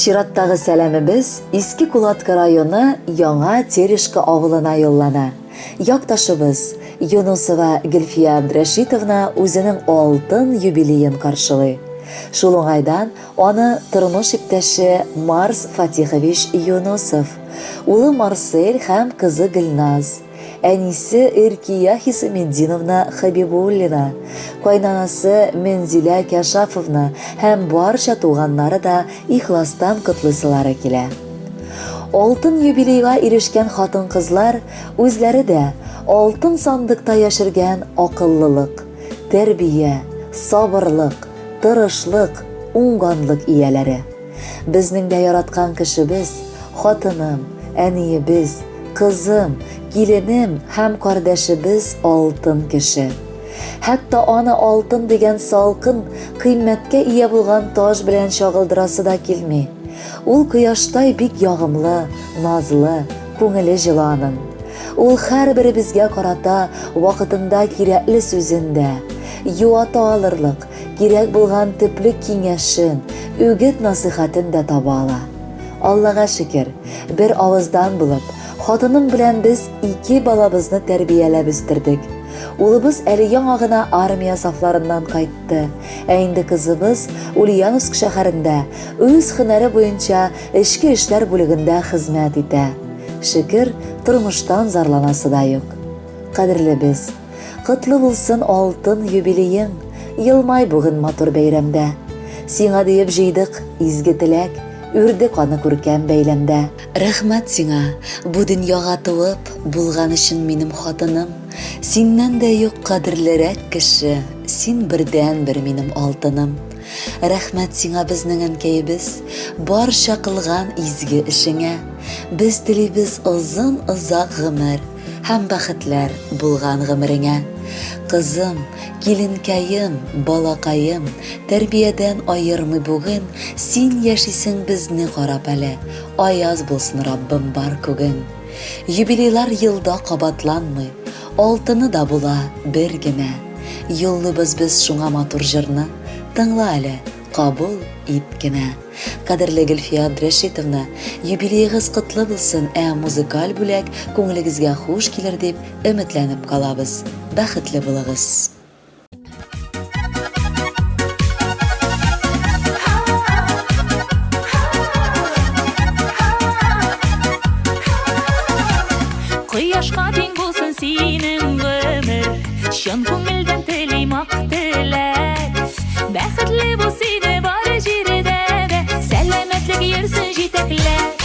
Чираттагы сәләмебез Иске Кулатка районы Яңа Терешка авылына юллана. Якташыбыз Юнусова Гөлфия Абдрашитовна үзенең алтын юбилеен каршылый. Шул уңайдан аны тормыш иптәше Марс Фатихович Юнусов, улы Марсель һәм кызы Гөлназ, әнисе Иркия Хисамеддиновна Хабибуллина, кайнанасы Мензилә Кәшафовна һәм барча туганнары да ихластан котлыйсылары килә. Алтын юбилейга ирешкән хатын-кызлар үзләре дә алтын сандыкта яшергән акыллылык, тәрбия, сабырлык, тырышлык, уңганлык ияләре. Безнең дә яраткан кешебез, хатыным, әниебез, кызым, киленем һәм кардәшебез алтын кеше. Хәтта аны алтын дигән салкын, кыйммәткә ия булган таш белән чагылдырасы да килми. Ул кояштай бик ягымлы, назлы, күңеле җылы аның. Ул һәрберебезгә карата вакытында кирәкле сүзендә, юата алырлык, кирәк булган төпле киңәшен, үгет насихатын да таба ала. Аллага шөкер, бер авыздан булып, хатыным белән без 2 балабызны тәрбияләп үстердек. Улыбыз әле яңа гына армия сафларыннан кайтты. Инде кызыбыз Ульяновск шәһәрендә үз һөнәре буенча эчке эшләр бүлегендә хезмәт итә. Шөкер, тормыштан зарланасы да юк. Кадерле без, котлы булсын алтын юбилеең, елмай бүген матур бәйрәмдә. Сиңа диеп җыйдык изге теләк, үрдек аны күркәм бәйләмдә. Рәхмәт сиңа, бу дөньяга туып булган өчен минем хатыным. Синнән дә юк кадерлерәк кеше, син бердән-бер минем алтыным. Рәхмәт сиңа безнең әнкәебез, барча кылган изге эшеңә. Без телибез озын озак гомер һәм бәхетләр булган гомереңә. Кызым, киленкәем, балакаем, тәрбиядән аермый бүген, син яшисең безне карап әле. Аяз булсын Раббым бар күгең. Юбилейлар елда кабатланмый, алтыны да була бер генә. Юллыбыз без шуңа матур җырны, тыңла әле, кабул ит кенә. Кадерле Гөлфия Абдрашитовна, юбилейгыз котлы булсын, музыкаль бүләк күңелегезгә хуш килер дип өметләнеп калабыз. Бәхетле булыгыз. Кояшка тең булсын синең гомер, чын күңелдән телим ак теләк. Бәхетле бул сине бар җирдә дә, сәламәтлек йөрсен җитәкләп.